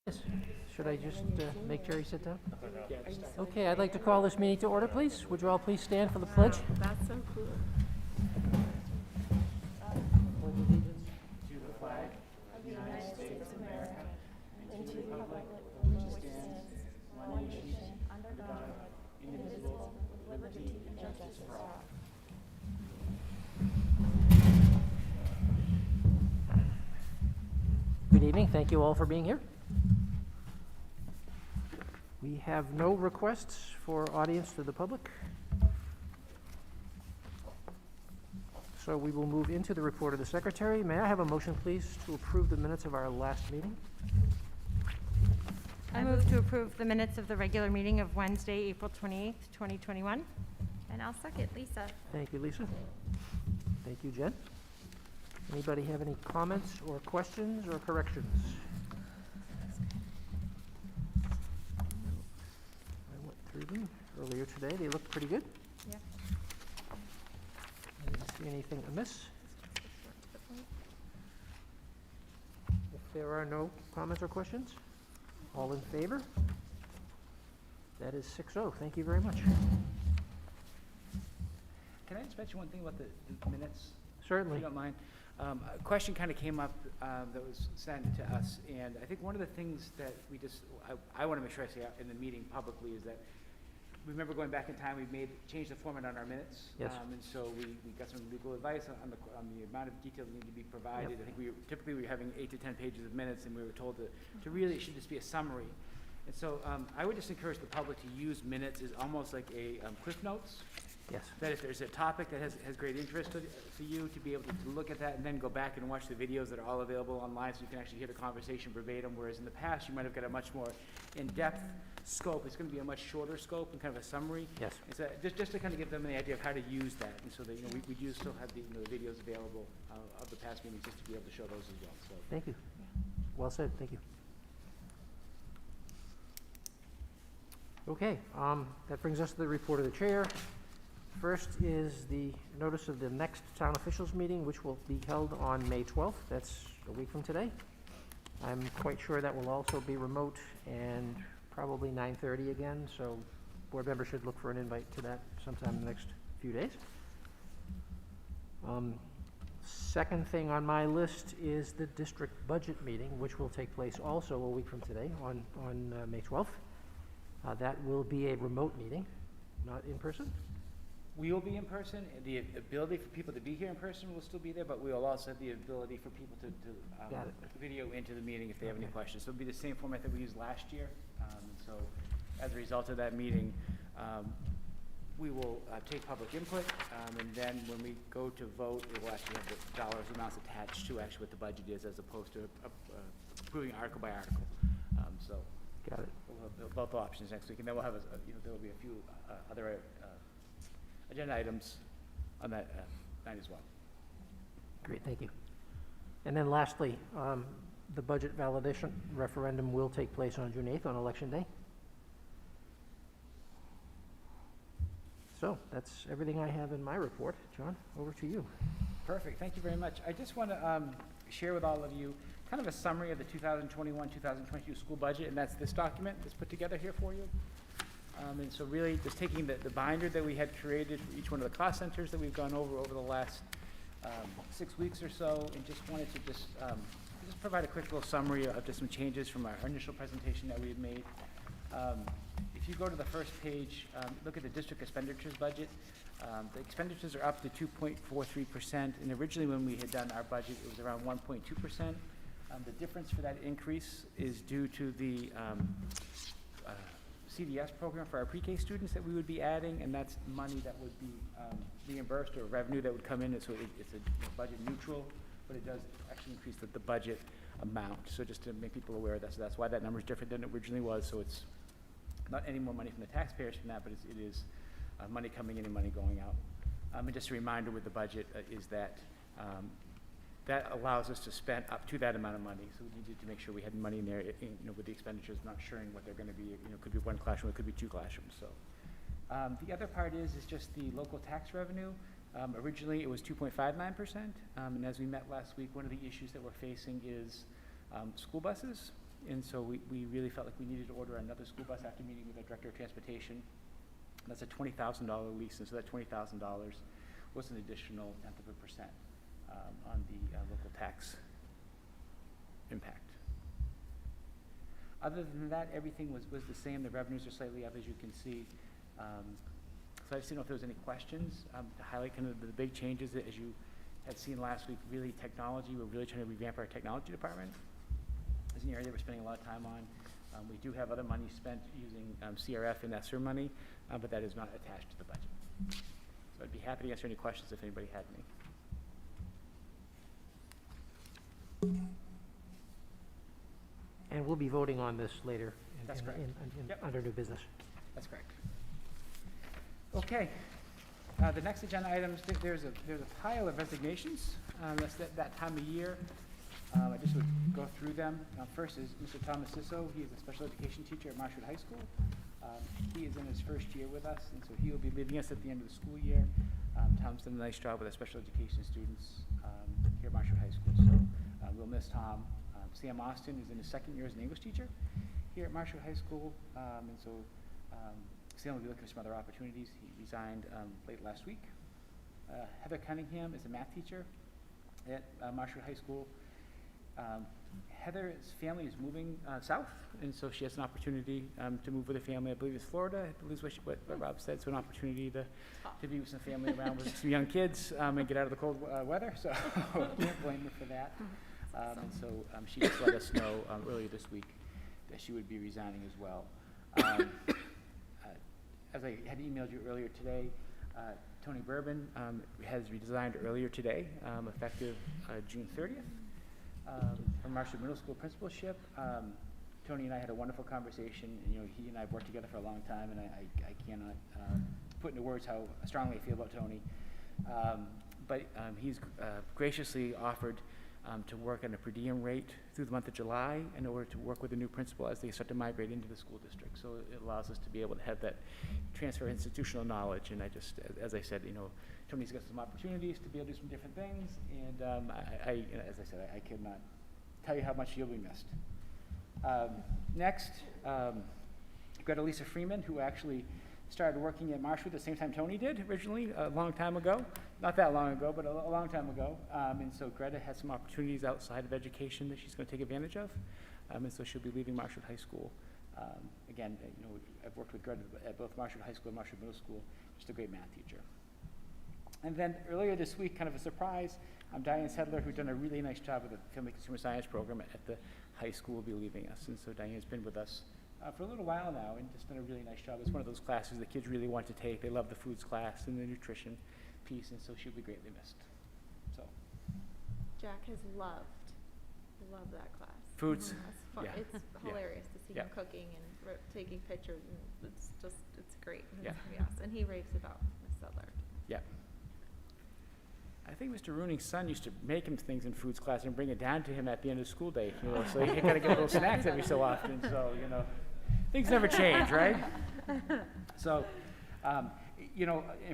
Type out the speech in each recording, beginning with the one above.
Yes. Should I just make Jerry sit down? Okay, I'd like to call this meeting to order, please. Would you all please stand for the pledge? That's so cool. Pledge allegiance. To the flag of the United States of America and to the republic which stands one nation under God, indivisible, with liberty and justice for all. Good evening. Thank you all for being here. We have no requests for audience to the public. So we will move into the report of the secretary. May I have a motion, please, to approve the minutes of our last meeting? I move to approve the minutes of the regular meeting of Wednesday, April 28th, 2021. And I'll second Lisa. Thank you, Lisa. Thank you, Jen. Anybody have any comments or questions or corrections? I went through them earlier today. They look pretty good. Yeah. I didn't see anything amiss. If there are no comments or questions, all in favor? That is 6-0. Thank you very much. Can I just mention one thing about the minutes, if Certainly. you don't mind? A question kind of came up that was sent to us, and I think one of the things that I want to make sure I say out in the meeting publicly is that, remember going back in time, we changed the format on our minutes. Yes. And so we got some legal advice on the amount of detail that need to be provided. Yep. I think typically we were having 8 to 10 pages of minutes, and we were told to really, it should just be a summary. And so I would just encourage the public to use minutes as almost like a Cliff Notes. Yes. That if there's a topic that has great interest to you, to be able to look at that and then go back and watch the videos that are all available online so you can actually hear the conversation verbatim, whereas in the past you might have got a much more in-depth scope. It's going to be a much shorter scope and kind of a summary. Yes. It's just to kind of give them the idea of how to use that, and so that we do still have the videos available of the past meetings just to be able to show those as well. So Thank you. Well said. Thank you. Okay, that brings us to the report of the chair. First is the notice of the next town officials meeting, which will be held on May 12th. That's a week from today. I'm quite sure that will also be remote and probably 9:30 again, so board members should look for an invite to that sometime in the next few days. Second thing on my list is the district budget meeting, which will take place also a week from today on May 12th. That will be a remote meeting, not in person. we will be in person. The ability for people to be here in person will still be there, but we will also have the ability for people to Got it. video into the meeting if they have any Okay. questions. So it'll be the same format that we used last year. So as a result of that meeting, we will take public input, and then when we go to vote, it will actually have the dollars amounts attached to actually what the budget is, as opposed to approving article by article. So Got it. we'll have both options next week, and then we'll have, there will be a few other agenda items on that night as well. Great, thank you. And then lastly, the budget validation referendum will take place on June 8th on Election Day. So that's everything I have in my report. John, over to you. Perfect, thank you very much. I just want to share with all of you kind of a summary of the 2021-2022 school budget, and that's this document that's put together here for you. And so really just taking the binder that we had created for each one of the cost centers that we've gone over the last 6 weeks or so, and just wanted to just provide a quick little summary of just some changes from our initial presentation that we had made. If you go to the first page, look at the district expenditures budget. The expenditures are up to 2.43%, and originally when we had done our budget, it was around 1.2%. The difference for that increase is due to the CDS program for our pre-K students that we would be adding, and that's money that would be reimbursed, or revenue that would come in, so it's a budget neutral, but it does actually increase the budget amount. So just to make people aware of that, so that's why that number is different than it originally was. So it's not any more money from the taxpayers from that, but it is money coming in and money going out. And just a reminder with the budget is that that allows us to spend up to that amount of money. So we needed to make sure we had money in there, with the expenditures, not sure what they're going to be. It could be one classroom, it could be 2 classrooms. So the other part is just the local tax revenue. Originally, it was 2.59%, and as we met last week, one of the issues that we're facing is school buses. And so we really felt like we needed to order another school bus after meeting with our Director of Transportation. That's a $20,000 lease, and so that $20,000 was an additional 0.1% on the local tax impact. Other than that, everything was the same. The revenues are slightly up, as you can see. So I just didn't know if there was any questions to highlight kind of the big changes that, as you had seen last week, really technology. We're really trying to revamp our technology department. It's an area that we're spending a lot of time on. We do have other money spent using CRF and ESSER money, but that is not attached to the budget. So I'd be happy to answer any questions if anybody had any. And we'll be voting on this later That's correct. Yep. under new business. That's correct. Okay. The next agenda items, there's a pile of resignations. That's that time of year. I just would go through them. First is Mr. Thomas Sisso. He is a special education teacher at Marshwood High School. He is in his first year with us, and so he will be leaving us at the end of the school year. Tom's done a nice job with our special education students here at Marshwood High School, so we'll miss Tom. Sam Austin is in his second year as an English teacher here at Marshwood High School, and so Sam will be looking for some other opportunities. He resigned late last week. Heather Cunningham is a math teacher at Marshwood High School. Heather's family is moving south, and so she has an opportunity to move with her family. I believe it's Florida. I believe is what Rob said. So an opportunity to be with some family around with some young kids and get out of the cold weather. So can't blame her for that. And so she just let us know earlier this week that she would be resigning as well. As I had emailed you earlier today, Tony Bourbon has resigned earlier today, effective June 30th. From Marshwood Middle School principalship. Tony and I had a wonderful conversation. And, he and I have worked together for a long time, and I cannot put into words how strongly I feel about Tony. But he's graciously offered to work on a per diem rate through the month of July in order to work with the new principal as they start to migrate into the school district. So it allows us to be able to have that transfer of institutional knowledge. And I just, as I said, Tony's got some opportunities to be able to do some different things. And as I said, I cannot tell you how much you'll be missed. Next, Greta Lisa Freeman, who actually started working at Marshwood the same time Tony did originally, a long time ago. Not that long ago, but a long time ago. And so Greta has some opportunities outside of education that she's going to take advantage of. And so she'll be leaving Marshwood High School. Again, I've worked with Greta at both Marshwood High School and Marshwood Middle School. Just a great math teacher. And then earlier this week, kind of a surprise, Diane Sedler, who's done a really nice job with the Family Consumer Science program at the high school, will be leaving us. And so Diane's been with us for a little while now and just done a really nice job. It's one of those classes the kids really want to take. They love the foods class and the nutrition piece, and so she'll be greatly missed. So Jack has loved that class. foods, It's fun. yeah. It's hilarious to see him Yeah. cooking and taking pictures, and it's great. Yeah. Yes, and he raves about Miss Sedler. Yeah. I think Mr. Rooning's son used to make him things in foods class and bring it down to him at the end of the school day, so he kind of get little snacks every so often, so, things never change, right? So, and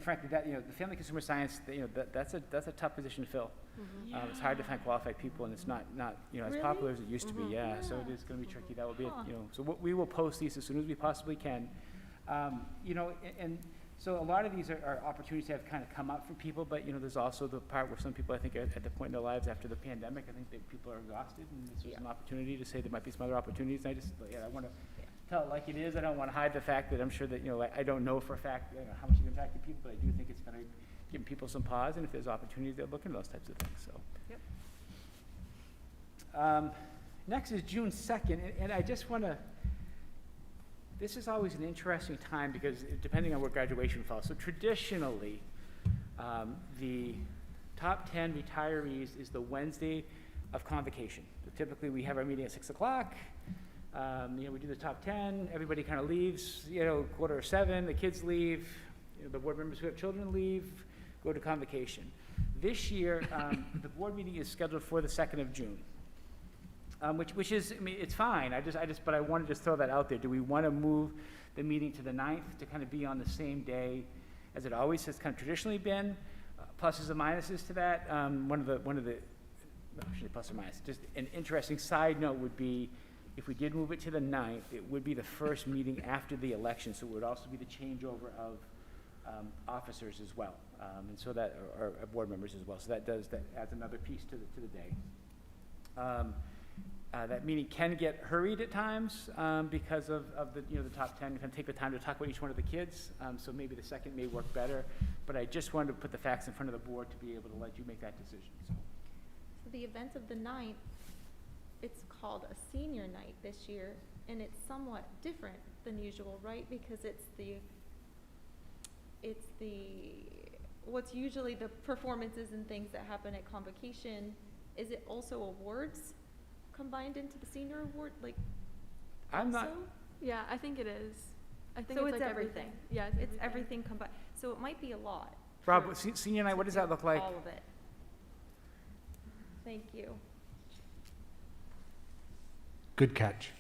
frankly, that, the Family Consumer Science, that's a tough position to fill. It's hard to find qualified people, and it's not as popular as it used to be, yeah, so it is going to be tricky. That will be, so we will post these as soon as we possibly can. And so a lot of these are opportunities that have kind of come up for people, but, there's also the part where some people, I think, are at the point in their lives after the pandemic, I think that people are exhausted, and this is an opportunity to say there might be some other opportunities, and I want to tell it like it is. I don't want to hide the fact that I'm sure that, I don't know for a fact how much it's impacted people, but I do think it's going to give people some pause, and if there's opportunities, they'll look into those types of things, so. Yep. Next is June 2nd, and I just want to, this is always an interesting time because depending on where graduation falls. So traditionally, the top 10 retirees is the Wednesday of convocation. So typically, we have our meeting at 6 o'clock. We do the top 10. Everybody kind of leaves, 6:45, the kids leave, the board members who have children leave, go to convocation. This year, the board meeting is scheduled for the 2nd of June. Which is, it's fine. But I want to just throw that out there. Do we want to move the meeting to the 9th to kind of be on the same day as it always has kind of traditionally been? Pluses and minuses to that. One of the, no, actually plus or minus. Just an interesting side note would be If we did move it to the 9th, it would be the first meeting after the election, so it would also be the changeover of officers as well, and so that, or board members as well. So that adds another piece to the day. That meeting can get hurried at times because of the, the top 10, can take the time to talk about each one of the kids. So maybe the second may work better, but I just wanted to put the facts in front of the board to be able to let you make that decision, so. So the event of the 9th, it's called a senior night this year, and it's somewhat different than usual, right? Because it's what's usually the performances and things that happen at convocation. Is it also awards combined into the senior award, like, I'm not, also? Yeah, I think it is. I think So it's it's like everything. Yeah, It's everything combined, so it might be a lot. Rob, for- senior night, what does that look like? All of it. Thank you. Good catch.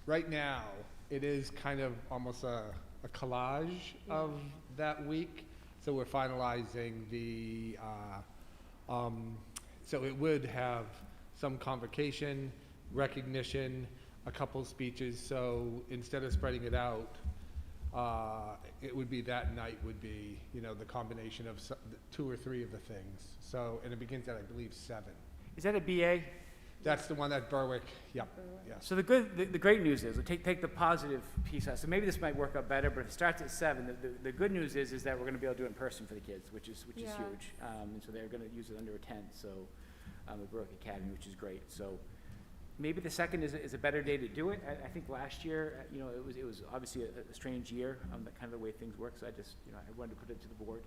Right now, it is kind of almost a collage of that week. So we're finalizing so it would have some convocation, recognition, a couple speeches. So instead of spreading it out, it would be that night would be, the combination of 2 or 3 of the things. So, and it begins at, I believe, 7. Is that a BA? That's the one at Berwick, yep, yes. So the great news is, take the positive piece out. So maybe this might work out better, but if it starts at 7, the good news is that we're gonna be able to do it in person for the kids, which is Yeah. huge. And so they're gonna use it under a tent, so, the Berwick Academy, which is great. So maybe the 2nd is a better day to do it. I think last year, it was obviously a strange year, that kind of the way things work, so I just, I wanted to put it to the board,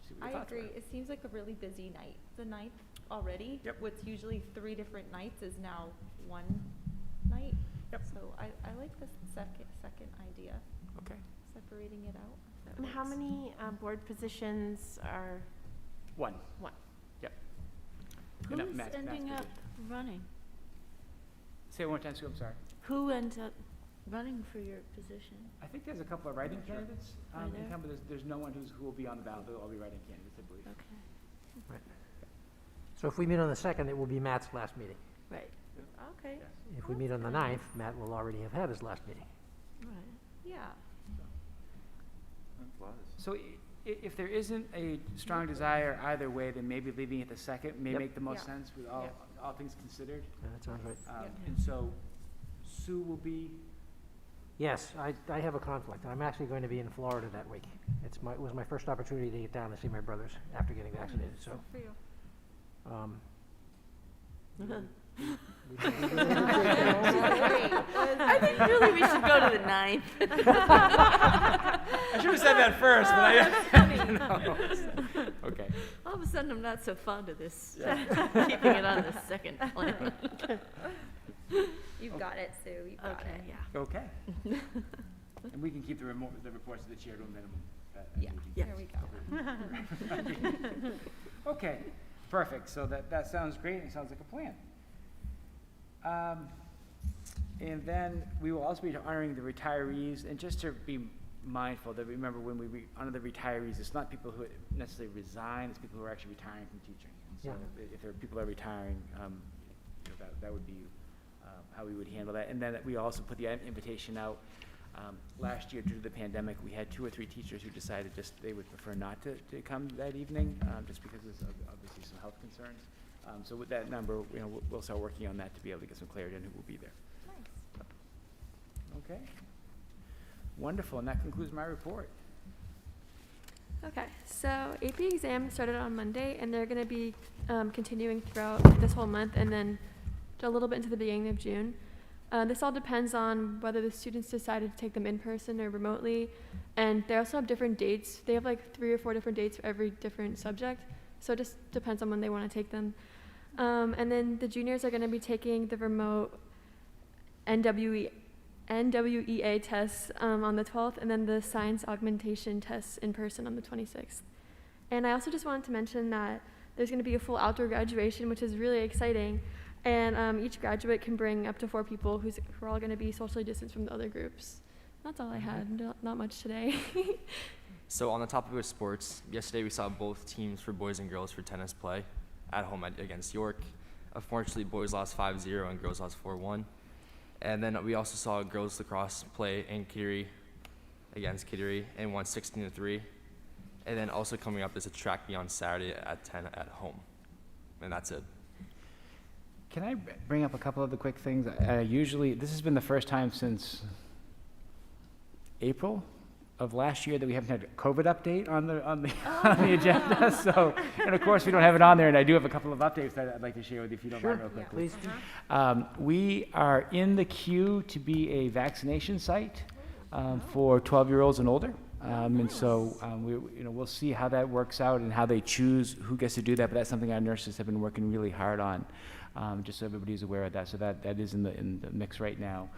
see what I your thoughts were. agree. It seems like a really busy night. The 9th already. Yep. What's usually 3 different nights is now 1 night. Yep. So I like this second idea, Okay. separating it out. if that And how works. many board positions are? 1. One. Yep. And that Who's Matt's ending position. up running? Say it one more time, Sue, I'm sorry. Who ends up running for your position? I think there's a couple of writing candidates, Are in there? town, but there's no one who will be on the ballot. They'll all be writing candidates, I believe. Okay, So if we meet on the 2nd, it will be Matt's last meeting. right, Okay, Yes. If we meet on the 9th, Matt will already have had his last meeting. right. yeah. So if there isn't a strong desire either way, then maybe leaving it the 2nd may Yep. make the most Yeah. sense with Yeah. all things considered. Yeah, that sounds right. Yep. And so Sue will be, Yes, I have a conflict. I'm actually going to be in Florida that week. It was my first opportunity to get down to see my brothers after getting vaccinated, so. Good for you. we can- I think really we should go to the 9th. I should have said that first, but Okay. All of a sudden, I'm not so fond of this, keeping it on the second plan. You've got it, Sue, you've got Okay, it. yeah. Okay. And we can keep the reports to the chair to a minimum. Yeah, Yeah. there we go. Okay, perfect. So that sounds great. It sounds like a plan. And then we will also be honoring the retirees, and just to be mindful that, remember, when we honor the retirees, it's not people who necessarily resign, it's people who are actually retiring from teaching. And so if there are people that are retiring, that would be how we would handle that. And then we also put the invitation out. Last year, due to the pandemic, we had 2 or 3 teachers who decided they would prefer not to come that evening, just because of obviously some health concerns. So with that number, we'll start working on that to be able to get some clarity on who will be there. Nice. Okay. Wonderful, and that concludes my report. Okay, so AP exams started on Monday, and they're going to be continuing throughout this whole month, and then a little bit into the beginning of June. This all depends on whether the students decided to take them in person or remotely, and they also have different dates. They have like 3 or 4 different dates for every different subject, so it just depends on when they want to take them. And then the juniors are going to be taking the remote NWEA tests on the 12th, and then the science augmentation tests in person on the 26th. And I also just wanted to mention that there's going to be a full outdoor graduation, which is really exciting. And each graduate can bring up to 4 people who are all going to be socially distanced from the other groups. That's all I had. Not much today. So on the topic of sports, yesterday we saw both teams for boys and girls for tennis play at home against York. Unfortunately, boys lost 5-0 and girls lost 4-1. And then we also saw girls lacrosse play in Kittery against Kittery and won 16-3. And then also coming up is a track meet on Saturday at 10 at home. And that's it. Can I bring up a couple of the quick things? Usually, this has been the first time since April of last year that we haven't had a COVID update on the on the agenda. So, and of course, we don't have it on there. And I do have a couple of updates that I'd like to share with you if you don't mind real quickly. Please do. We are in the queue to be a vaccination site for 12-year-olds and older. And so we'll see how that works out and how they choose who gets to do that. But that's something our nurses have been working really hard on, just so everybody's aware of that. So that is in the mix right now.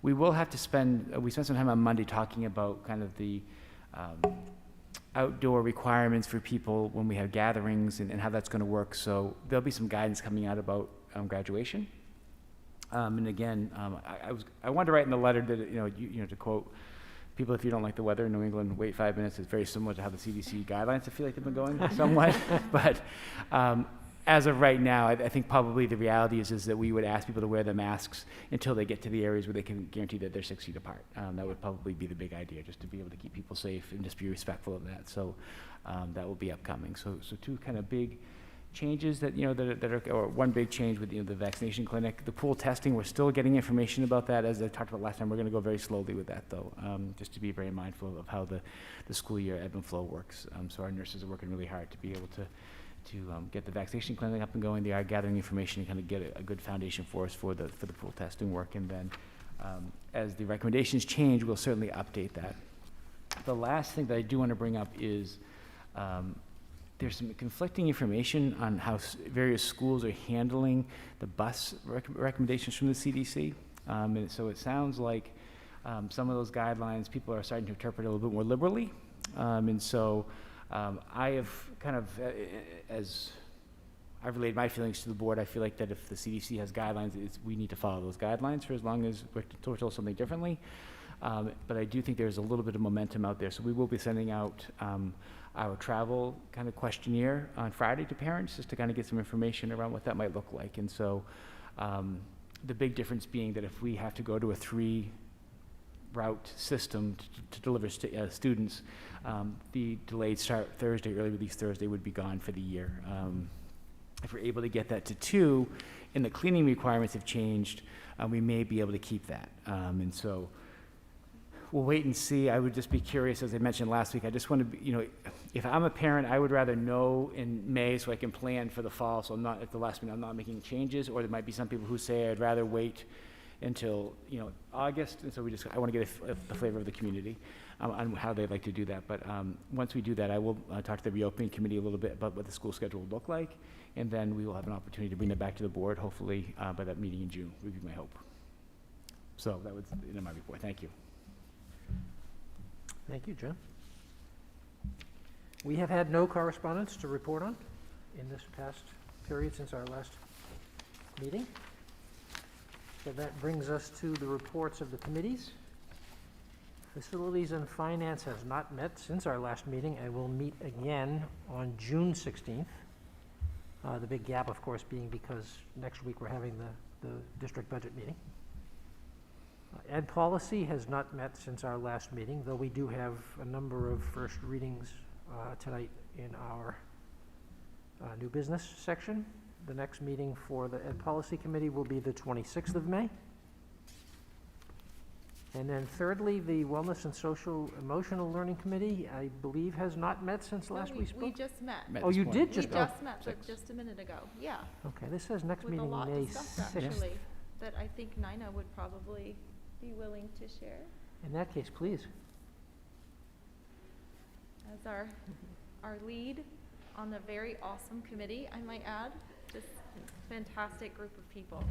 We will have to spend some time on Monday talking about kind of the outdoor requirements for people when we have gatherings and how that's going to work. So there'll be some guidance coming out about graduation. And again, I wanted to write in the letter that to quote people, if you don't like the weather in New England, wait 5 minutes. It's very similar to how the CDC guidelines, I feel like they've been going somewhat. But as of right now, I think probably the reality is that we would ask people to wear their masks until they get to the areas where they can guarantee that they're 6 feet apart. That would probably be the big idea, just to be able to keep people safe and just be respectful of that. So that will be upcoming. So two kind of big changes that are, or one big change with the vaccination clinic. The pool testing, we're still getting information about that. As I talked about last time, we're going to go very slowly with that, though, just to be very mindful of how the school year ebb and flow works. So our nurses are working really hard to be able to get the vaccination clinic up and going. They are gathering information and kind of get a good foundation for us for the pool testing work. And then as the recommendations change, we'll certainly update that. The last thing that I do want to bring up is there's some conflicting information on how various schools are handling the bus recommendations from the CDC. And so it sounds like some of those guidelines, people are starting to interpret a little bit more liberally. And so I have kind of, as I've relayed my feelings to the board, I feel like that if the CDC has guidelines, we need to follow those guidelines for as long as we're told something differently. But I do think there's a little bit of momentum out there. So we will be sending out our travel kind of questionnaire on Friday to parents, just to kind of get some information around what that might look like. And so the big difference being that if we have to go to a 3-route system to deliver students, the delayed start Thursday, early release Thursday would be gone for the year. If we're able to get that to 2, and the cleaning requirements have changed, we may be able to keep that. And so we'll wait and see. I would just be curious, as I mentioned last week, I just want to be, if I'm a parent, I would rather know in May so I can plan for the fall, so I'm not, at the last minute, I'm not making changes. Or there might be some people who say I'd rather wait until, August. And so I want to get a flavor of the community on how they'd like to do that. But once we do that, I will talk to the reopening committee a little bit about what the school schedule will look like. And then we will have an opportunity to bring that back to the board, hopefully by that meeting in June, would be my hope. So that was in my report. Thank you. Thank you, John. We have had no correspondence to report on in this past period since our last meeting. So that brings us to the reports of the committees. Facilities and Finance has not met since our last meeting and will meet again on June 16th. The big gap, of course, being because next week we're having the district budget meeting. Ed Policy has not met since our last meeting, though we do have a number of first readings tonight in our new business section. The next meeting for the Ed Policy Committee will be the 26th of May. And then thirdly, the Wellness and Social Emotional Learning Committee, I believe, has not met since last we spoke. We just met. Oh, you did We just, just met, but just a minute ago, yeah. okay, this says next With a meeting lot May discussed, 6th. actually, that I think Nina would probably be willing to share In that case, please. as our lead on the very awesome committee, I might add. Just fantastic group of people.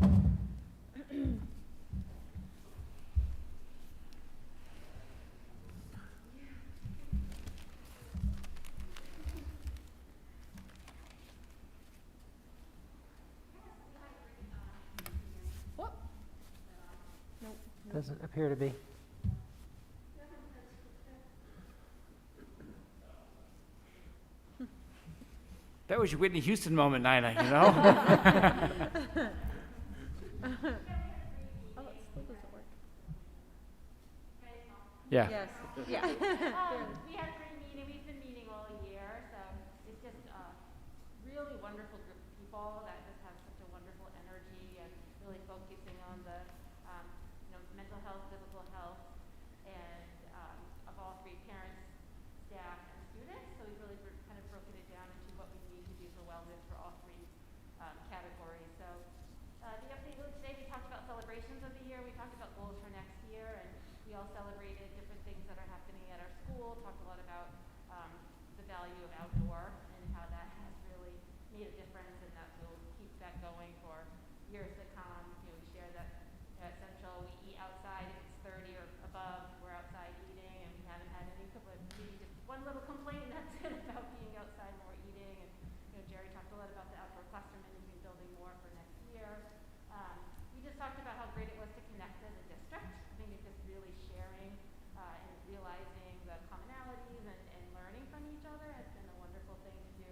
What? Nope. Doesn't appear to be. That was was your Whitney Houston moment, Nina, you know? Oh, it still doesn't work. Yeah. Yes, yeah. We had a great meeting, we've been meeting all year, so it's just a really wonderful group of people that just have such a wonderful energy and really focusing on the, mental health, physical health, and, of all three, parents, staff, and students. So we've really kind of broken it down into what we need to do for wellness for all three, categories. So, the update was today, we talked about celebrations of the year, we talked about goals for next year, and we all celebrated different things that are happening at our school, talked a lot about the value of outdoor and how that has really made a difference and that we'll keep that going for years to come. We share that at Central, we eat outside, if it's 30 or above, we're outside eating, and we haven't had any maybe just one little complaint, and that's it, about being outside more eating. And, Jerry talked a lot about the outdoor classroom management building more for next year. We just talked about how great it was to connect as a district. I think it's just really sharing and realizing the commonalities and learning from each other has been a wonderful thing to do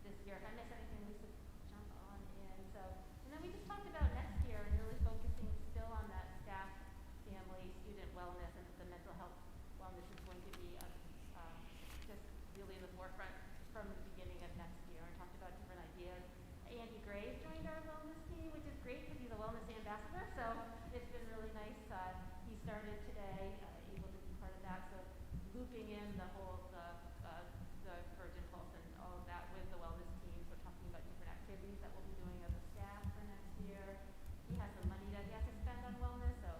this year. If I miss anything, Lisa, jump on in. So, and then we just talked about next year and really focusing still on that staff, family, student wellness, and the mental health wellness is going to be just really in the forefront from the beginning of next year, and talked about different ideas. Andy Gray joined our wellness team, which is great because he's a wellness ambassador, so it's been really nice. He started today, able to be part of that, so looping in the whole, the Virgin Pulse and all of that with the wellness team, so talking about different activities that we'll be doing as a staff for next year. He has some money that he has to spend on wellness, so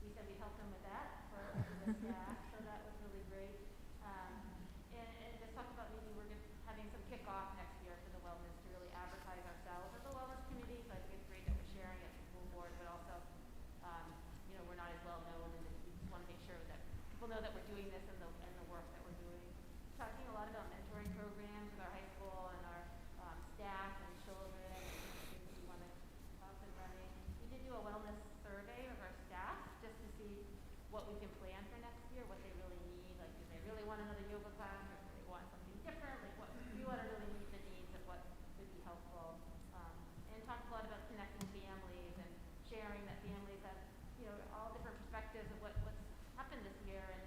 we said we'd help him with that for the staff, so that was really great. And just talk about maybe we're just having some kickoff next year for the wellness to really advertise ourselves as a wellness committee. So I think it's great that we're sharing at the school board, but also, we're not as well known, and we just want to make sure that people know that we're doing this and the work that we're doing. Talking a lot about mentoring programs with our high school and our staff and children, and things that we want to up and running. We did do a wellness survey of our staff just to see what we can plan for next year, what they really need, like do they really want another yoga class or do they want something different, like what we want to really meet the needs of what would be helpful. And talked a lot about connecting families and sharing that families have, all different perspectives of what's happened this year, and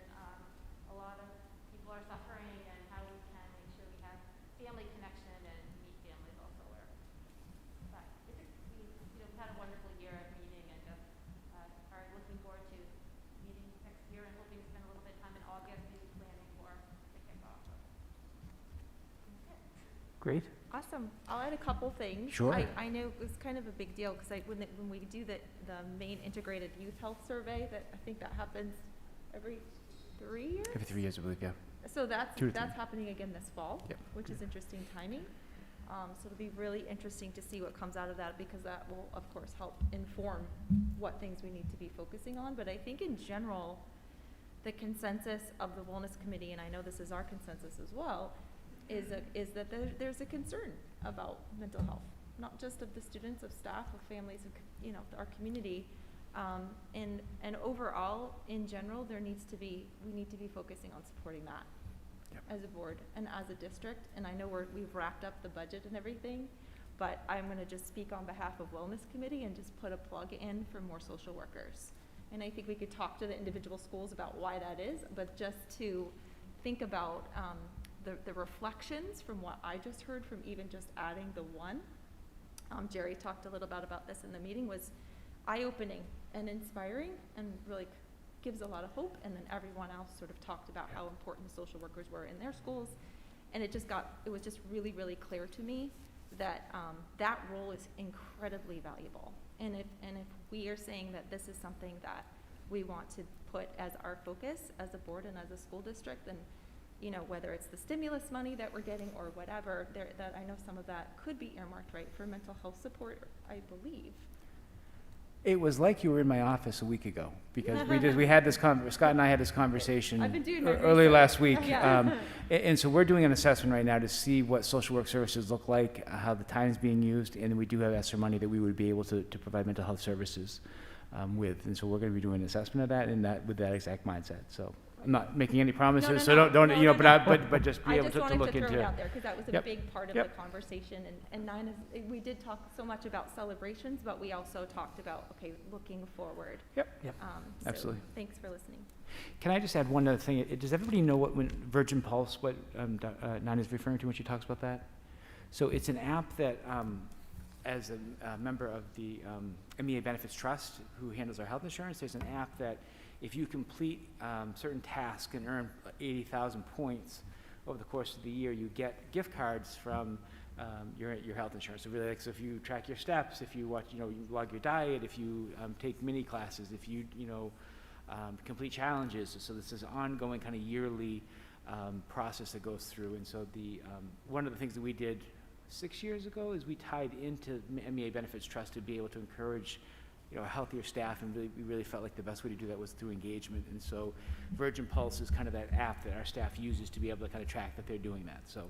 a lot of people are suffering, and how we can make sure we have family connection and meet families also where. But we've had a wonderful year of meeting, and just are looking forward to meeting next year and hoping to spend a little bit of time in August maybe planning for the kickoff. Great. Awesome. I'll add a couple things. Sure. I know it was kind of a big deal because when we do the main integrated youth health survey, that I think that happens every 3 years. Every 3 years, I believe, yeah. So that's 2 to 3. happening again this fall, Yep. which is interesting timing. So it'll be really interesting to see what comes out of that, because that will, of course, help inform what things we need to be focusing on. But I think in general, the consensus of the Wellness Committee, and I know this is our consensus as well, is that there's a concern about mental health, not just of the students, of staff, of families, of our community. And overall, in general, we need to be focusing on supporting that. Yep. As a board and as a district. And I know we've wrapped up the budget and everything, but I'm gonna just speak on behalf of Wellness Committee and just put a plug in for more social workers. And I think we could talk to the individual schools about why that is, but just to think about the reflections from what I just heard from even just adding the one. Jerry talked a little bit about this in the meeting, was eye-opening and inspiring, and really gives a lot of hope. And then everyone else sort of talked about how important social workers were in their schools. And it was just really, really clear to me that that role is incredibly valuable. And if we are saying that this is something that we want to put as our focus as a board and as a school district, then whether it's the stimulus money that we're getting or whatever, that I know some of that could be earmarked, right, for mental health support, I believe. It was like you were in my office a week ago, because we had this Scott and I had this conversation I've been doing my early research. last week. Yeah. And so we're doing an assessment right now to see what social work services look like, how the time's being used, and we do have ESSER money that we would be able to provide mental health services with. And so we're going to be doing an assessment of that, and that with that exact mindset. So I'm not making any promises, no, so no, don't, no, you know, no, but just be I able just to wanted look to throw into. it out there, because that was a Yep. big part of Yep. the conversation, and Nine is, we did talk so much about celebrations, but we also talked about, okay, looking forward. Yep. Yep. So Absolutely. Thanks for listening. Can I just add one other thing? Does everybody know when Virgin Pulse, what Nina is referring to when she talks about that? So it's an app that, as a member of the MEA Benefits Trust, who handles our health insurance, there's an app that if you complete certain tasks and earn 80,000 points over the course of the year, you get gift cards from your health insurance. So really, like, so if you track your steps, if you watch, you log your diet, if you take mini classes, if you complete challenges. So this is an ongoing kind of yearly process that goes through. And so one of the things that we did 6 years ago is we tied into MEA Benefits Trust to be able to encourage a healthier staff, and we really felt like the best way to do that was through engagement. And so Virgin Pulse is kind of that app that our staff uses to be able to kind of track that they're doing that. So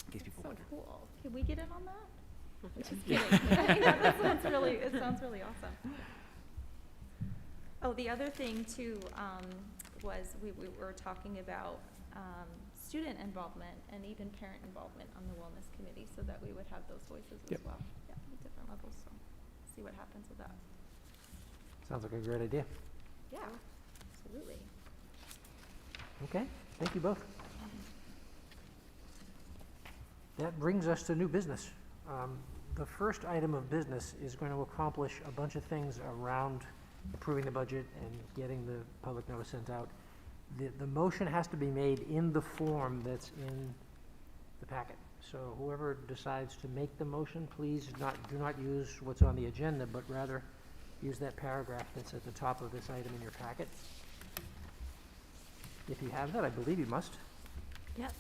in case people So wonder. cool. Can we get in on that? Just kidding. Yeah, that sounds really awesome. Oh, the other thing too, was we were talking about, student involvement and even parent involvement on the wellness committee, so that we would have those voices as Yep. well. Yeah, at different levels, so see what happens with that. Sounds like a great idea. Yeah, absolutely. Okay, thank you both. That brings us to new business. The first item of business is going to accomplish a bunch of things around approving the budget and getting the public notice sent out. The motion has to be made in the form that's in the packet. So whoever decides to make the motion, please do not use what's on the agenda, but rather use that paragraph that's at the top of this item in your packet. If you have that, I believe you must. Yep.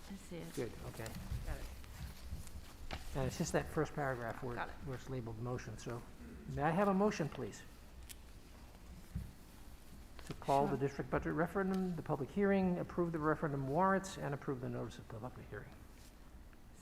I see it. Good, okay. Got it. And it's just that first paragraph where Got it. where it's labeled motion, so may I have a motion, please? To call the district budget referendum, the public hearing, approve the referendum warrants, and approve the notice of the public hearing.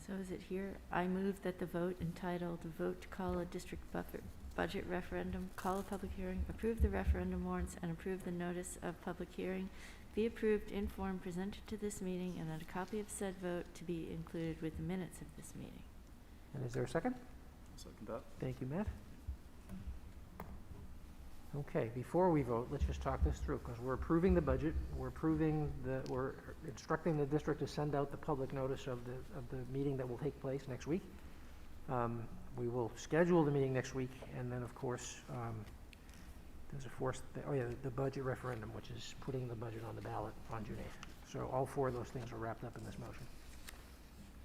So is it here? I move that the vote entitled "Vote to Call a District Budget Referendum, Call a Public Hearing, Approve the Referendum Warrants, and Approve the Notice of Public Hearing be approved in form presented to this meeting, and that a copy of said vote to be included with the minutes of this meeting." And is there a second? Second that. Thank you, Matt. Okay, before we vote, let's just talk this through, because we're approving the budget, we're instructing the district to send out the public notice of the meeting that will take place next week. We will schedule the meeting next week, and then, of course, there's the budget referendum, which is putting the budget on the ballot on June 8th. So all four of those things are wrapped up in this motion.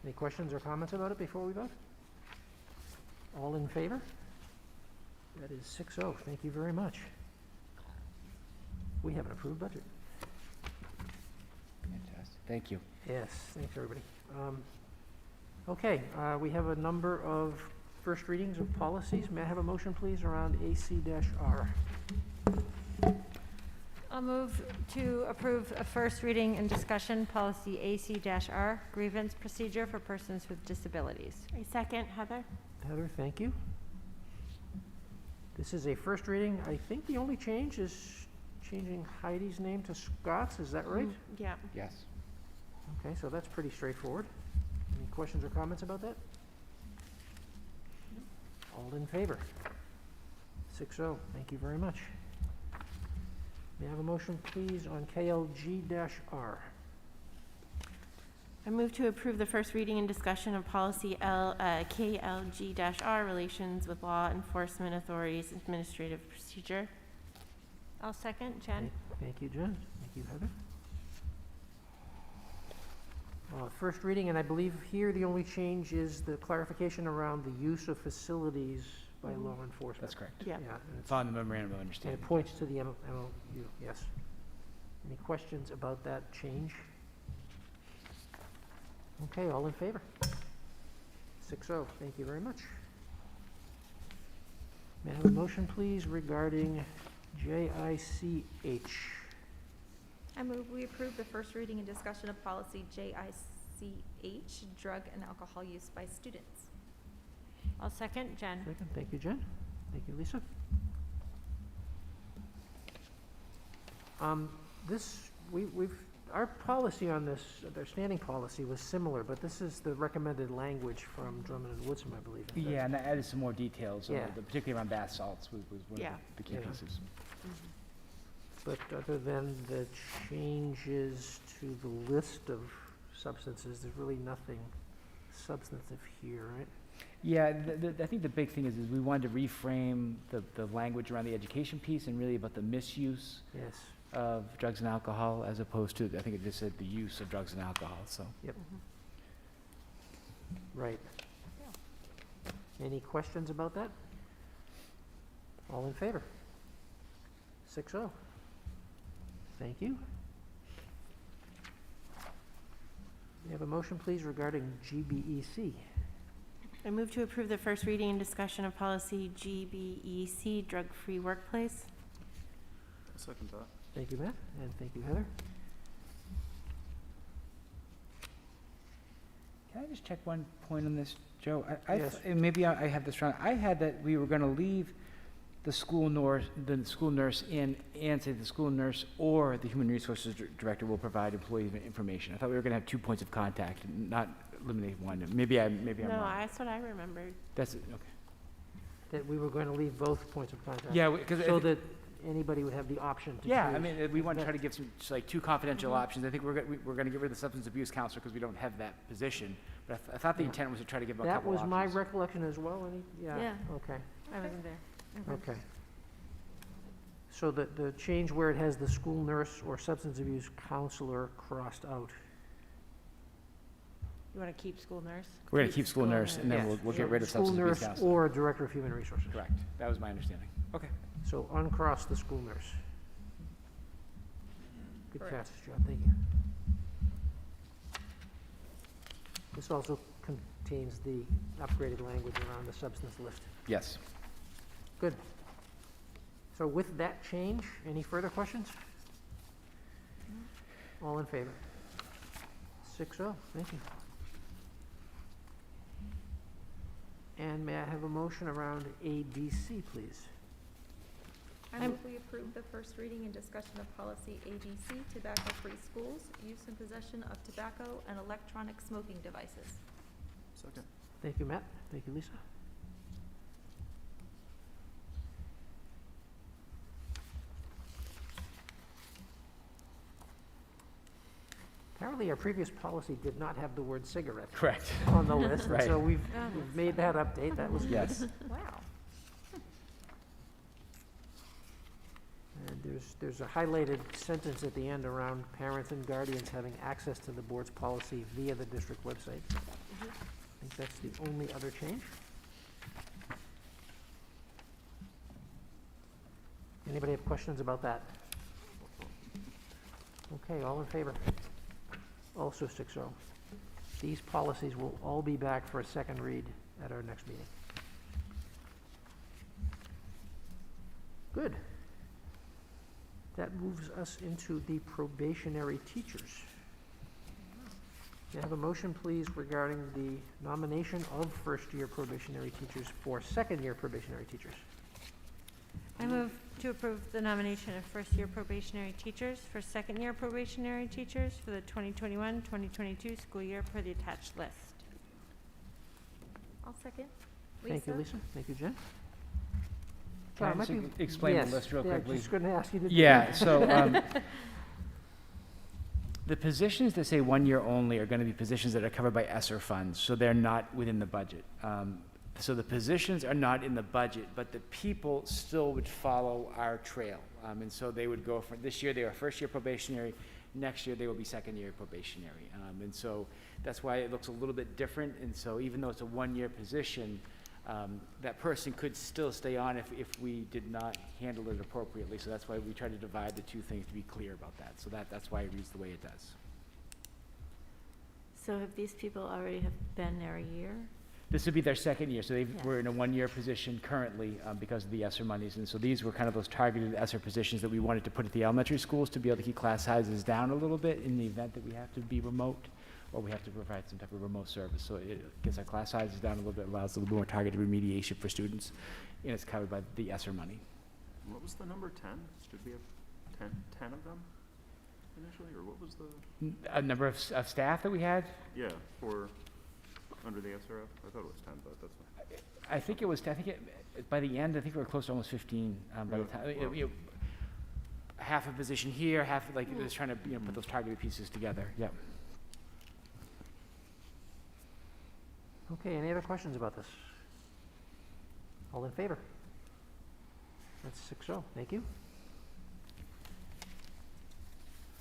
Any questions or comments about it before we vote? All in favor? That is 6-0. Thank you very much. We have an approved budget. Fantastic. Thank you. Yes, thanks, everybody. Okay, we have a number of first readings of policies. May I have a motion, please, around AC-R? I'll move to approve a first reading and discussion policy AC-R, grievance procedure for persons with disabilities. A second, Heather? Heather, thank you. This is a first reading. I think the only change is changing Heidi's name to Scott's. Is that right? Yeah. Yes. Okay, so that's pretty straightforward. Any questions or comments about that? All in favor? 6-0. Thank you very much. May I have a motion, please, on KLG-R? I move to approve the first reading and discussion of policy KLG-R, relations with law enforcement authorities, administrative procedure. I'll second, Jen. Thank you, Jen. Thank you, Heather. First reading, and I believe here the only change is the clarification around the use of facilities by law enforcement. That's correct. Yeah. Yeah, and It's on the memorandum of and understanding. it points to the MOU, yes. Any questions about that change? Okay, all in favor? 6-0, thank you very much. May I have a motion, please, regarding JICH? I move we approve the first reading and discussion of policy JICH, drug and alcohol use by students. I'll second, Jen. Second, thank you, Jen. Thank you, Lisa. this, our policy on this, their standing policy was similar, but this is the recommended language from Drummond and Woodson, I believe. Yeah, and that added some more details, Yeah. particularly around bath salts was one Yeah. of the key Yeah. pieces. But other than the changes to the list of substances, there's really nothing substantive here, right? Yeah, I think the big thing is we wanted to reframe the language around the education piece and really about the misuse Yes. of drugs and alcohol as opposed to, I think it just said the use of drugs and alcohol, so. Right. Any questions about that? All in favor? 6-0. Thank you. May I have a motion, please, regarding GBEC? I move to approve the first reading and discussion of policy GBEC, drug-free workplace. Second that. Thank you, Matt, and thank you, Heather. Can I just check one point on this, Joe? Yes. And maybe I have this wrong. I had that we were going to leave the school nurse in and say the school nurse or the human resources director will provide employee information. I thought we were going to have 2 points of contact, and not eliminate one. Maybe I'm No, wrong. that's what I remembered. That's it, okay. That we were going to leave both points of contact. Yeah, because So that anybody would have the option to choose. yeah, I mean, we want to try to That- give some, just like 2 confidential options. I think we're going to get rid of the substance abuse counselor because we don't have that position. But I thought the Yeah. intent was to try to give them a That couple was options. my recollection as well, Yeah. Okay, I wasn't there. okay. So the change where it has the school nurse or substance abuse counselor crossed out. You want to keep school nurse? We're going to keep school nurse, and then Yes. we'll get So rid of substance abuse School counselor. nurse or director of human resources. Correct. That was my understanding. Okay. So uncross the school nurse. Good catch, Correct. John, thank you. This also contains the upgraded language around the substance list. Yes. Good. So with that change, any further questions? All in favor? 6-0, thank you. And may I have a motion around ABC, please? I move we approve the first reading and discussion of policy ABC, tobacco-free schools, use and possession of tobacco and electronic smoking devices. Second. Thank you, Matt. Thank you, Lisa. Apparently, our previous policy did not have the word cigarette Correct. on the list, and Right. so we've made that update. That was good. Yes. Wow. And there's a highlighted sentence at the end around parents and guardians having access to the board's policy via the district website. I think that's the only other change. Anybody have questions about that? Okay, all in favor? Also 6-0. These policies will all be back for a second read at our next meeting. Good. That moves us into the probationary teachers. May I have a motion, please, regarding the nomination of first-year probationary teachers for second-year probationary teachers? I move to approve the nomination of first-year probationary teachers for second-year probationary teachers for the 2021-2022 school year per the attached list. I'll second. Thank you, Lisa. Thank you, Jen. Can I It might just be- explain the yes, list real yeah, quickly? just going to ask you to do Yeah, that. so the positions that say 1 year only are going to be positions that are covered by ESSER funds, so they're not within the budget. So the positions are not in the budget, but the people still would follow our trail. And so they would go for, this year they were first-year probationary, next year they will be second-year probationary. And so that's why it looks a little bit different. And so even though it's a 1 year position, that person could still stay on if we did not handle it appropriately. So that's why we try to divide the two things to be clear about that. So that's why it reads the way it does. So have these people already have been there a year? This would be their second year, so they Yeah. were in a 1 year position currently because of the ESSER monies. And so these were kind of those targeted ESSER positions that we wanted to put at the elementary schools to be able to keep class sizes down a little bit in the event that we have to be remote or we have to provide some type of remote service. So it gets our class sizes down a little bit, allows a little more targeted remediation for students, and it's covered by the ESSER money. What was the number, 10? Should we have 10 of them? initially, or what was the? A number of, of staff that we had, Yeah, for, under the SRF? I thought it was 10, but that's fine. I think it was, I think by the end, I think we were close to almost 15, by the Really? time, Wow. half a position here, half, like, just trying to, put those targeted pieces together, yep. Okay, any other questions about this? All in favor? That's 6-0, thank you.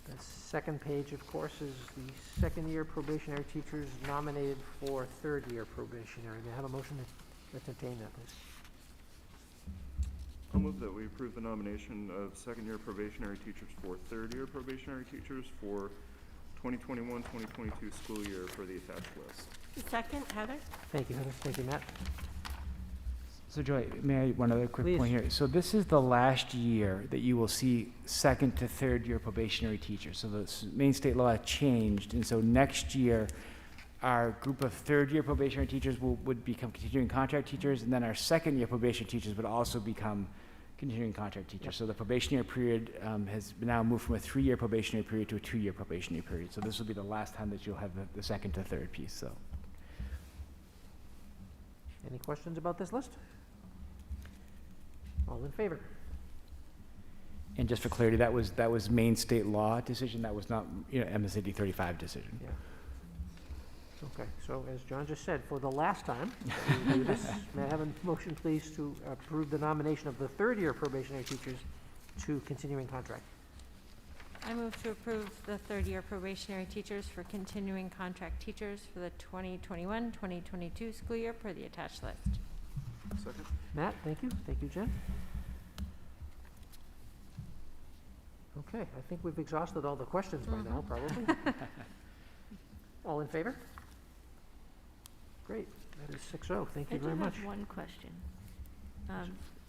The second page, of course, is the second-year probationary teachers nominated for third-year probationary. May I have a motion to entertain that, please? I'll move that we approve the nomination of second-year probationary teachers for third-year probationary teachers for 2021-2022 school year for the attached list. Second, Heather? Thank you, Heather. Thank you, Matt. So Joy, may I, one other quick Please. point here. So this is the last year that you will see second to third year probationary teachers. So the Maine state law changed, and so next year, our group of third year probationary teachers would become continuing contract teachers, and then our second year probation teachers would also become continuing contract teachers. Yep. So the probationary period has now moved from a 3-year probationary period to a 2-year probationary period. So this will be the last time that you'll have the second to third piece, so. Any questions about this list? All in favor? And just for clarity, that was Maine state law decision, that was not, MSAD 35 decision. Yeah. Okay, so as John just said, for the last time we do this, may I have a motion, please, to approve the nomination of the third-year probationary teachers to continuing contract? I move to approve the third-year probationary teachers for continuing contract teachers for the 2021-2022 school year per the attached list. Second? Matt, thank you. Thank you, Jen. Okay, I think we've exhausted all the questions by now, probably. All in favor? Great, that is 6-0. Thank you very much. I do have one question.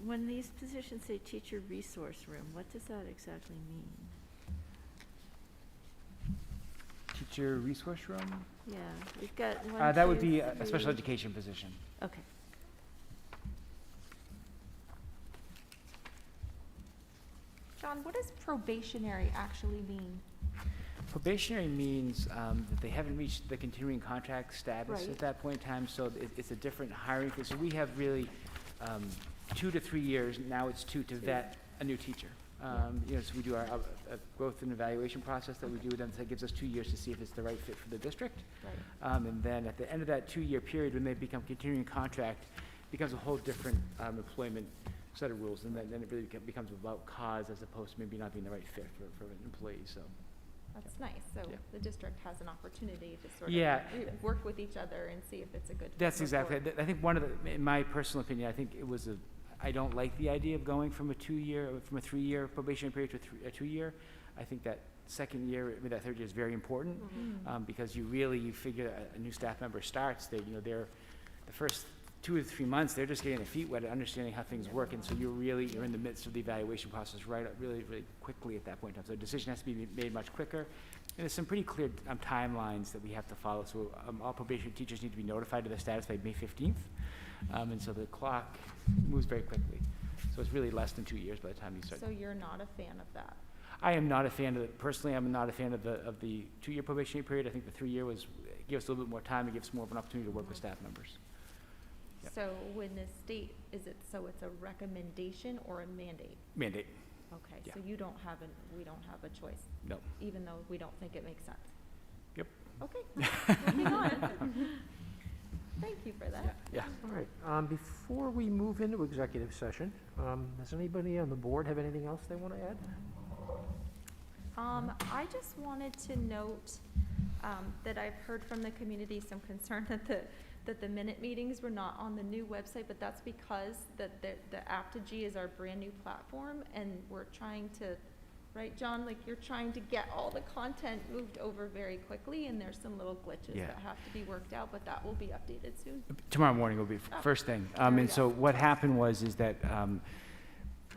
When these positions say teacher resource room, what does that exactly mean? Teacher resource room? Yeah, we've got one, That would two, be a special three. education position. Okay. John, what does probationary actually mean? Probationary means that they haven't reached the continuing contract status Right. at that point in time, so it's a different hiring phase. So we have really 2 to 3 years, now it's 2 to vet a new teacher. So we do our growth and evaluation process that we do with them, so that gives us 2 years to see if it's the right fit for the district. Right. And then at the end of that 2-year period, when they become continuing contract, becomes a whole different employment set of rules, and then it really becomes about cause as opposed to maybe not being the right fit for an employee, so. That's nice. So Yeah. the district has an opportunity to sort Yeah. of work with each other and see if it's a good fit. That's moving exactly, forward. I think one of the, in my personal opinion, I think it was I don't like the idea of going from a 3-year probationary period to a 2-year. I think that second year, that third year is very important, because you figure a new staff member starts, they're, the first 2 or 3 months, they're just getting their feet wet, understanding how things work, and so you're in the midst of the evaluation process really quickly at that point in time. So a decision has to be made much quicker, and there's some pretty clear timelines that we have to follow. So all probationary teachers need to be notified of their status by May 15th, and so the clock moves very quickly. So it's really less than 2 years by the time you start. So you're not a fan of that? I am not a fan of it. Personally, I'm not a fan of the 2-year probationary period. I think the 3-year gives us a little bit more time, it gives more of an opportunity to work with staff members. Yep. So when the state, it's a recommendation or a mandate? Mandate, Okay, Yeah. so we don't have a choice, no. even though we don't think it makes sense? Yep. Okay, moving on. Thank you for that. Yeah. All right, before we move into executive session, does anybody on the board have anything else they want to add? I just wanted to note that I've heard from the community some concern that the minute meetings were not on the new website, but that's because the Aptigee is our brand-new platform, and we're trying to, right, John? Like, you're trying to get all the content moved over very quickly, and there's some little glitches Yeah. that have to be worked out, but that will be updated soon. Tomorrow morning will be Oh, first thing. there we And so go. what happened is that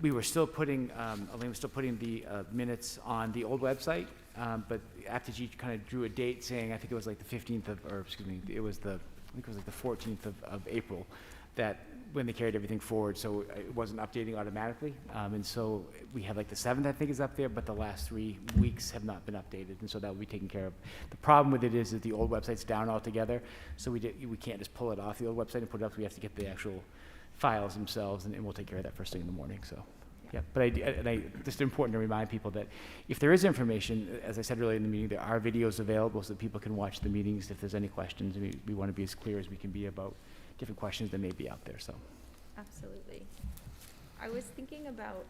we were still putting, Elaine was still putting the minutes on the old website, but Aptigee kind of drew a date saying, I think it was like the 15th of, or excuse me, I think it was like the 14th of April, that when they carried everything forward, so it wasn't updating automatically. And so we have like the 7th, I think, is up there, but the last 3 weeks have not been updated, and so that will be taken care of. The problem with it is that the old website's down altogether, so we can't just pull it off the old website and put it up. We have to get the actual files themselves, and we'll take care of that first thing in the morning, so. Yeah, but just important to remind people that if there is information, as I said earlier in the meeting, there are videos available so that people can watch the meetings if there's any questions. We want to be as clear as we can be about different questions that may be out there, so. Absolutely. I was thinking about,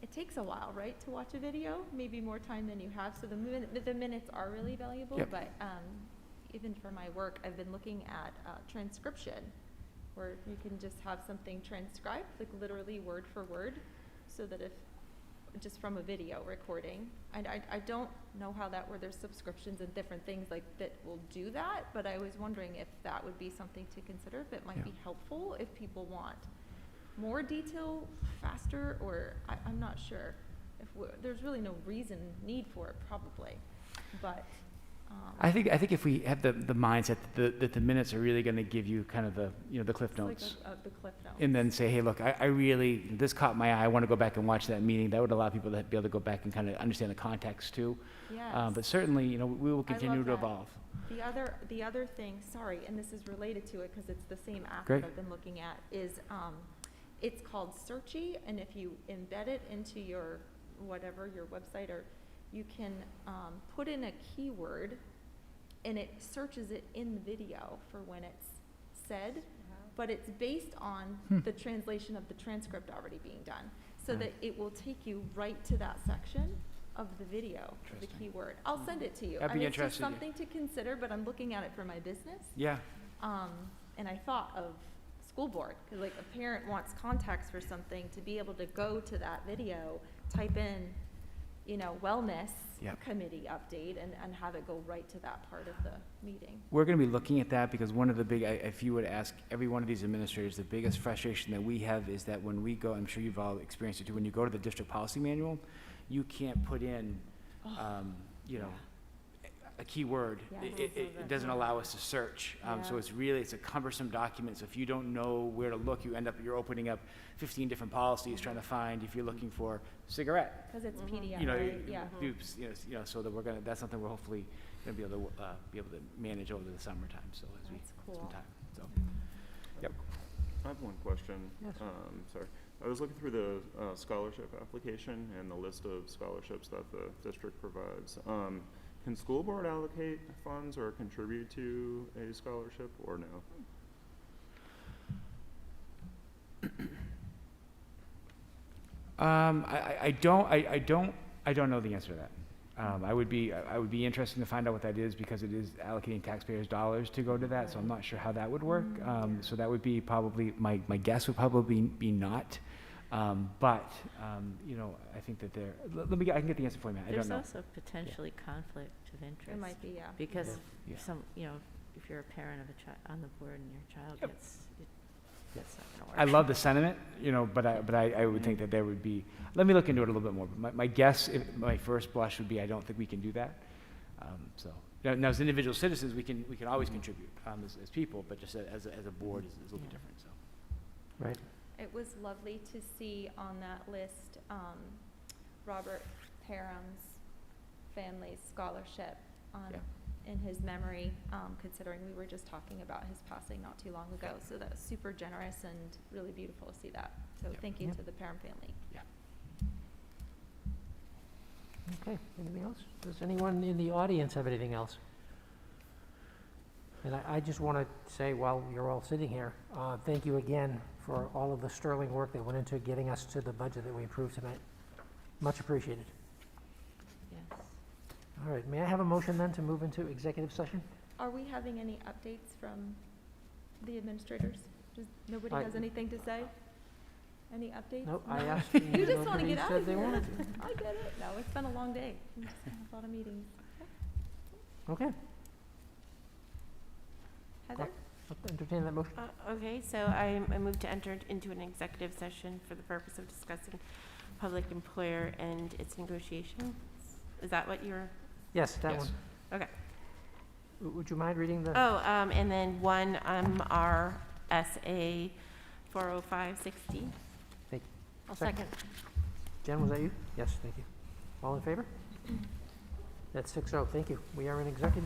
it takes a while, right, to watch a video, maybe more time than you have, so the minutes are really valuable, Yep. but even for my work, I've been looking at transcription, where you can just have something transcribed, like literally word for word, so that if, just from a video recording, I don't know how that, where there's subscriptions and different things like that will do that, but I was wondering if that would be something to consider, if it might Yeah. be helpful, if people want more detail, faster, or I'm not sure. There's really no need for it, probably, but. I think if we have the mindset that the minutes are really going to give you kind of the Cliff It's like Notes, the Cliff Notes. and then say, hey, look, I really, this caught my eye, I want to go back and watch that meeting. That would allow people to be able to go back and kind of understand the context too. Yes. But certainly, we will I continue love to that. evolve. The other thing, sorry, and this is related to it because it's the same app Great. that I've been looking at, is it's called Searchy, and if you embed it into your website, or you can put in a keyword, and it searches it in the video for when it's said, but it's based on the translation of the transcript already being done, so that it will take you right to that section of the video, for the Interesting. keyword. I'll send it to you. That'd be It's just interesting, yeah. something to consider, but I'm looking at it for my business. Yeah. And I thought of school board, because like a parent wants context for something, to be able to go to that video, type in, wellness Yep. committee update, and have it go right to that part of the meeting. We're going to be looking at that because one of the big, if you would ask every one of these administrators, the biggest frustration that we have is that when we go, I'm sure you've all experienced it too, when you go to the district policy manual, you can't put in, a keyword. Yeah. It doesn't allow us to search. So it's a cumbersome document. So if you don't know where to look, you're opening up 15 different policies trying to find if you're looking for cigarette. Because it's PDF, You know, right? Yeah. dupes, so that that's something we're hopefully gonna be able to manage over the summertime, so as we That's some cool. time, so. I have one question. Yes. Sorry. I was looking through the scholarship application and the list of scholarships that the district provides. Can school board allocate funds or contribute to a scholarship, or no? I don't know the answer to that. I would be interested to find out what that is because it is allocating taxpayers' dollars to go to that, so I'm not sure how that would work. So that would be probably, my guess would probably be not. But I think that I can get the answer for you, man. I don't There's know. also potentially conflict of interest. It might be, yeah. Because Yeah. if you're a parent of a child on the board and your child Yep. that's not gonna work. I love the sentiment, but I would think that there would be, let me look into it a little bit more. But my guess, my first blush would be, I don't think we can do that. So, now as individual citizens, we can always contribute, as people, but just as a board is a little bit different, so. Right. It was lovely to see on that list, Robert Parham's family's scholarship, Yeah. in his memory, considering we were just talking about his passing not too long ago. So that's super generous and really beautiful to see that. So Yep. thank you Yep. to the Parham family. Okay, anything else? Does anyone in the audience have anything else? And I just want to say, while you're all sitting here, thank you again for all of the sterling work that went into getting us to the budget that we approved tonight. Much appreciated. Yes. All right, may I have a motion then to move into executive session? Are we having any updates from the administrators? Nobody I- has anything to say? Any updates? No, I No? asked. You just want to nobody get out said of they here. wanted to. I get it. No, it's been a long day. We just had a lot of meetings. Okay, Heather? I'll entertain that motion. Okay, so I move to enter into an executive session for the purpose of discussing public employer and its negotiations. Is that what you're, Yes, that Yes. one. okay. Would you mind reading the? Oh, and then one, our SA 40560. I'll Second. second. Jen, was that you? Yes, thank you. All in favor? That's 6-0, thank you. We are in executive